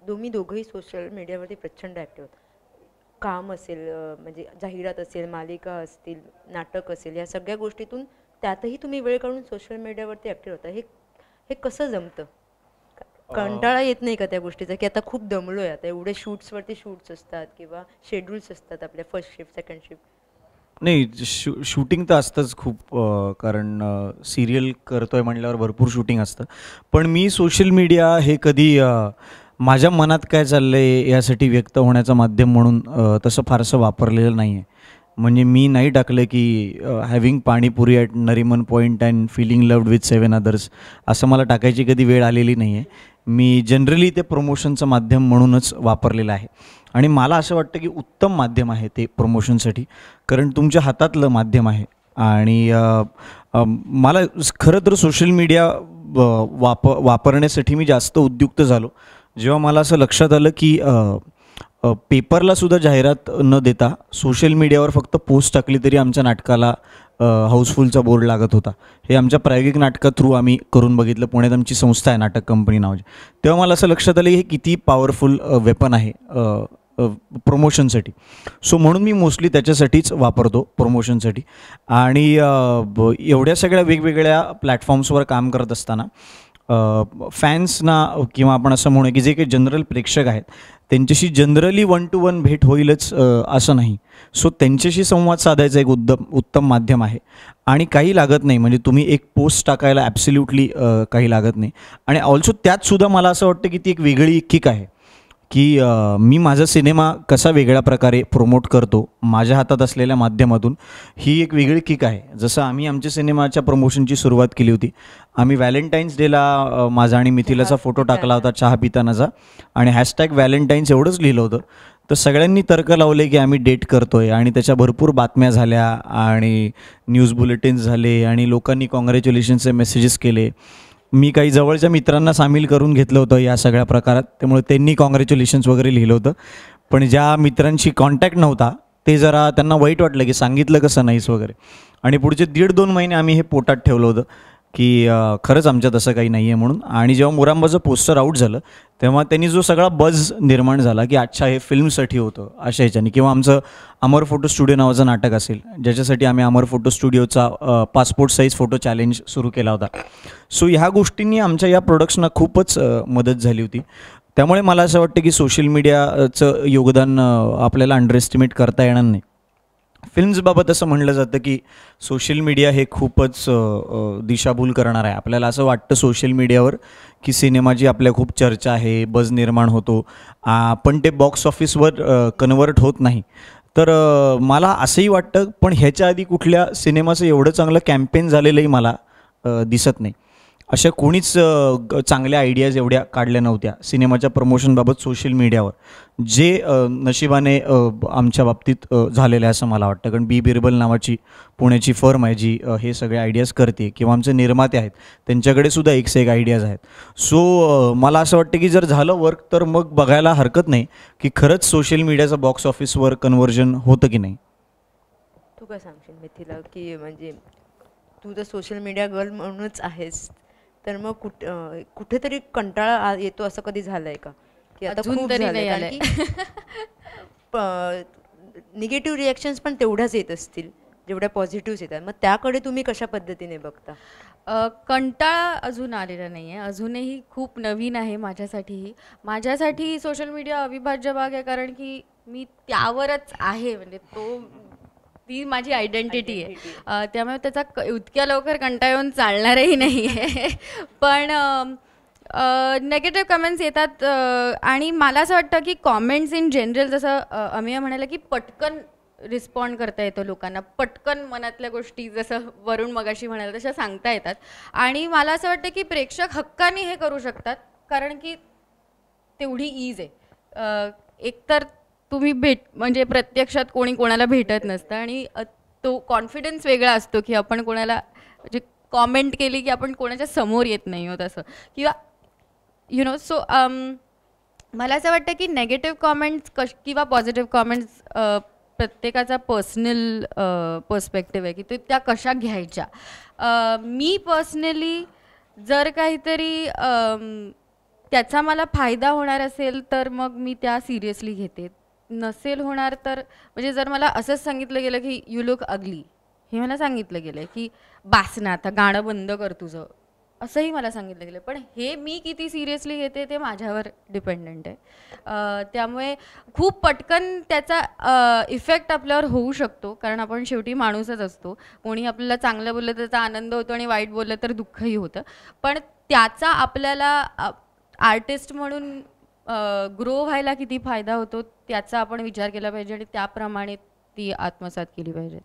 दोघंही सोशल मीडियावरती प्रचंड ॲक्टिव्ह होतात. काम असेल, म्हणजे जाहिरात असेल, मालिका असतील, नाटक असेल, या सगळ्या गोष्टीतून त्यातही तुम्ही वेळ काढून सोशल मीडियावरती ॲक्टिव्ह होता. हे हे कसं जमतं? कंटाळा येत नाही का त्या गोष्टीचा, की आता खूप दमलोय, आता एवढे शूट्सवरती शूट्स असतात किंवा शेड्यूल्स असतात आपल्या, फर्स्ट शिफ्ट, सेकंड शिफ्ट? नाही, शूटिंग तर असतंच खूप, कारण सिरियल करतोय म्हटल्यावर भरपूर शूटिंग असतं. पण मी सोशल मीडिया हे कधी माझ्या मनात काय चाललं आहे यासाठी व्यक्त होण्याचं माध्यम म्हणून तसं फारसं वापरलेलं नाही आहे. म्हणजे मी नाही टाकलं की having panipuri at Nariman point and feeling loved with 7 others, असं मला टाकायची कधी वेळ आलेली नाही आहे. मी जनरली ते प्रमोशनचं माध्यम म्हणूनच वापरलेलं आहे. आणि मला असं वाटतं की उत्तम माध्यम आहे ते प्रमोशनसाठी, कारण तुमच्या हातातलं माध्यम आहे. आणि मला खरं तर सोशल मीडिया वापरण्यासाठी मी जास्त उद्युक्त झालो जेव्हा मला असं लक्षात आलं की पेपरलासुद्धा जाहिरात न देता सोशल मीडियावर फक्त पोस्ट टाकली तरी आमच्या नाटकाला हाऊसफुलचा बोर्ड लागत होता. हे आमच्या प्रायोगिक नाटका थ्रू आम्ही करून बघितलं. पुण्यात आमची संस्था आहे, नाटक कंपनी नावाची. तेव्हा मला असं लक्षात आलं की हे किती पॉवरफुल वेपन आहे प्रमोशनसाठी. सो म्हणून मी मोस्टली त्याच्यासाठीच वापरतो, प्रमोशनसाठी. आणि एवढ्या सगळ्या वेगवेगळ्या प्लॅटफॉर्म्सवर काम करत असताना फॅन्सना किंवा आपण असं म्हणू की जे काही जनरल प्रेक्षक आहेत त्यांच्याशी जनरली 1 to 1 भेट होईलच असं नाही. सो त्यांच्याशी संवाद साधायचं एक उत्तम माध्यम आहे. आणि काही लागत नाही, म्हणजे तुम्ही एक पोस्ट टाकायला ॲब्सल्युटली काही लागत नाही. आणि ऑल्सो त्यातसुद्धा मला असं वाटतं की ती एक वेगळी किक आहे की मी माझा सिनेमा कसा वेगळ्या प्रकारे प्रमोट करतो माझ्या हातात असलेल्या माध्यमातून, ही एक वेगळी किक आहे. जसं आम्ही आमच्या सिनेमाच्या प्रमोशनची सुरुवात केली होती. आम्ही व्हॅलेंटाईन्स डेला माझा आणि मिथिलाचा फोटो टाकला होता, चहा पितानाचा, आणि हॅशटॅग व्हॅलेंटाईन्स एवढंच लिहिलं होतं. तर सगळ्यांनी तर्क लावले की आम्ही डेट करतो आहे, आणि त्याच्या भरपूर बातम्या झाल्या आणि न्यूज बुलेटिन्स झाले आणि लोकांनी कॉंग्रॅच्युलेशनचे मेसेजेस केले. मी काही जवळच्या मित्रांना सामील करून घेतलं होतं या सगळ्या प्रकारात, त्यामुळे त्यांनी कॉंग्रॅच्युलेशन्स वगैरे लिहिलं होतं. पण ज्या मित्रांशी कॉन्टॅक्ट नव्हता ते जरा त्यांना वाईट वाटलं की सांगितलं कसं नाहीस वगैरे. आणि पुढचे 1.5-2 महिने आम्ही हे पोटात ठेवलं होतं की खरंच आमच्यात असं काही नाही आहे म्हणून. आणि जेव्हा मुरांबाचं पोस्टर आऊट झालं तेव्हा त्यांनी जो सगळा बज निर्माण झाला की अच्छा हे फिल्मसाठी होतं अशा ह्याच्याने. किंवा आमचं अमर फोटो स्टुडिओ नावाचं नाटक असेल, ज्याच्यासाठी आम्ही अमर फोटो स्टुडिओचा पासपोर्ट साईज फोटो चॅलेंज सुरू केला होता. सो ह्या गोष्टींनी आमच्या या प्रोडक्ट्सना खूपच मदत झाली होती. त्यामुळे मला असं वाटतं की सोशल मीडियाचं योगदान आपल्याला अंडर एस्टिमेट करता येणार नाही. फिल्म्सबाबत असं म्हणलं जातं की सोशल मीडिया हे खूपच दिशाभूल करणार आहे. आपल्याला असं वाटतं सोशल मीडियावर की सिनेमाची आपल्या खूप चर्चा आहे, बज निर्माण होतो, पण ते बॉक्स ऑफिसवर कन्वर्ट होत नाही. तर मला असंही वाटतं, पण ह्याच्या आधी कुठल्या सिनेमाचं एवढं चांगलं कॅम्पेन झालेलंही मला दिसत नाही. अशा कोणीच चांगल्या आयडियाज एवढ्या काढल्या नव्हत्या सिनेमाच्या प्रमोशनबाबत सोशल मीडियावर, जे नशिबाने आमच्या बाबतीत झालेलं आहे असं मला वाटतं. कारण बी बिरबल नावाची पुण्याची फर्म आहे जी हे सगळे आयडियाज करते, किंवा आमचे निर्माते आहेत त्यांच्याकडे सुद्धा एक से एक आयडियाज आहेत. सो मला असं वाटतं की जर झालं वर्क तर मग बघायला हरकत नाही की खरंच सोशल मीडियाचं बॉक्स ऑफिसवर कन्व्हर्जन होतं की नाही. तू काय सांगशील मिथिला, की म्हणजे तू तर सोशल मीडिया गर्ल म्हणूनच आहेस, तर मग कुठेतरी कंटाळा येतो असं कधी झालंय का, की आता अजून खूप तरी झालंय? नाही कारण आलंय. की निगेटिव्ह रिॲक्शन्स पण तेवढ्याच येत असतील जेवढ्या पॉझिटिव्ह येतात, मग त्याकडे तुम्ही कशा पद्धतीने बघता? कंटाळा अजून आलेला नाही आहे, अजूनही खूप नवीन आहे माझ्यासाठीही. माझ्यासाठी सोशल मीडिया अविभाज्य भाग आहे, कारण की मी त्यावरच आहे, म्हणजे ती माझी आयडेंटिटी आहे. त्यामुळे त्याचा इतक्या लवकर कंटाळा येऊन चालणारही नाही आहे. पण नेगेटिव्ह कमेंट्स येतात, आणि मला असं वाटतं की कॉमेंट्स इन जनरल, जसं अमिया म्हणाला की पटकन रिस्पॉन्ड करता येतो लोकांना, पटकन मनातल्या गोष्टी जसं वरुण मगाशी म्हणाला तशा सांगता येतात. आणि मला असं वाटतं की प्रेक्षक हक्काने हे करू शकतात, कारण की तेवढी ईज आहे. एकतर तुम्ही म्हणजे प्रत्यक्षात कोणी कोणाला भेटत नसतं, आणि तो कॉन्फिडन्स वेगळा असतो की आपण कोणाला म्हणजे कॉमेंट केली की आपण कोणाच्या समोर येत नाही आहोत असं, किंवा सो मला असं वाटतं की नेगेटिव्ह कॉमेंट्स किंवा पॉझिटिव्ह कॉमेंट्स प्रत्येकाचा पर्सनल पर्स्पेक्टिव्ह आहे की त्या कशा घ्यायच्या. मी पर्सनली जर काहीतरी त्याचा मला फायदा होणार असेल तर मग मी त्या सिरियसली घेते. नसेल होणार तर म्हणजे जर मला असंच सांगितलं गेलं की यू लुक अगली, हे मला सांगितलं गेलं की बास ना आता गाणं बंद कर तुझं, असंही मला सांगितलं गेलं, पण हे मी किती सिरियसली घेते ते माझ्यावर डिपेंडंट आहे. त्यामुळे खूप पटकन त्याचा इफेक्ट आपल्यावर होऊ शकतो, कारण आपण शेवटी माणूसच असतो. कोणी आपल्याला चांगलं बोललं तर त्याचा आनंद होतो आणि वाईट बोललं तर दुःखही होतं. पण त्याचा आपल्याला आर्टिस्ट म्हणून ग्रो व्हायला किती फायदा होतो त्याचा आपण विचार केला पाहिजे आणि त्याप्रमाणे ती आत्मसात केली पाहिजे.